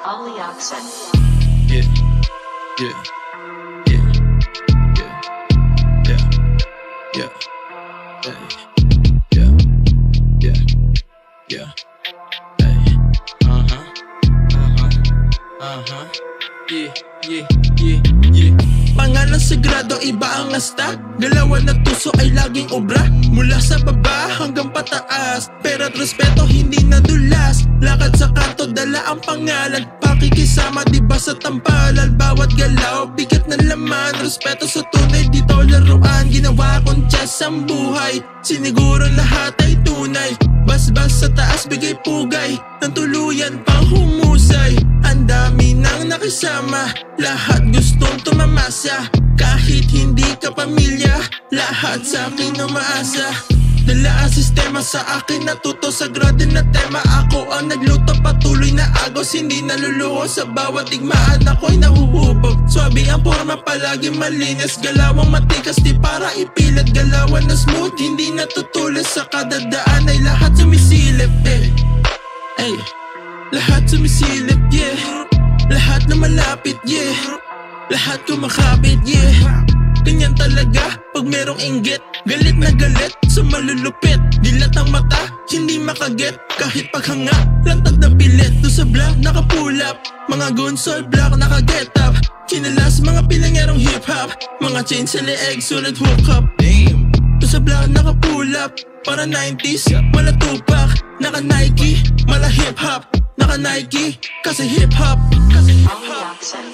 Ollie Oxen. Yeah, yeah, yeah, yeah, yeah, yeah, hey, yeah, yeah, yeah, hey, yeah, yeah, yeah, yeah. Pangalan sagrado, iba ang asta. Galawan na tuso ay laging obra. Mula sa baba hanggang pataas, pera't respeto hindi nadulas. Lakad sa kanto, dala ang pangalan. Pakikisama diba sa tampalan. Bawat galaw, bigat ng laman. Respeto sa tunay, dito laruan. Ginawa kong chess ang buhay. Siniguro lahat ay tunay. Basbas sa taas, bigay pugay. Nang tuluyan pang humusay. Ang dami nang nakisama. Lahat gustong tumamasa. Kahit hindi ka pamilya, lahat sa akin umaasa. Dala ang sistema sa akin, natuto sa grado na tema. Ako ang nagluto, patuloy na agos. Hindi naluluho sa bawat digmaan, ako'y nahuhubog. Swabe ang forma, palagi malinis. Galawang matikas, di para ipilit. Galawan na smooth, hindi natutulis. Sa kadadaan ay lahat sumisilip, ay, lahat sumisilip, yeah. Lahat na malapit, yeah. Lahat kumakapit, yeah. Ganyan talaga pag merong inggit. Galit na galit sa malulupit. Dilat ang mata, hindi makaget. Kahit paghanga, lantad na pilit. Doon sa block, nakapulap. Mga gunsol block, nakaget up. Kinalas mga pilangerong hip-hop. Mga chain sa leeg, sulit hook up. Damn. Doon sa block, nakapulap. Para 90s, mala Tupac. Naka Nike, mala hip-hop. Naka Nike, kasi hip-hop. Ollie Oxen.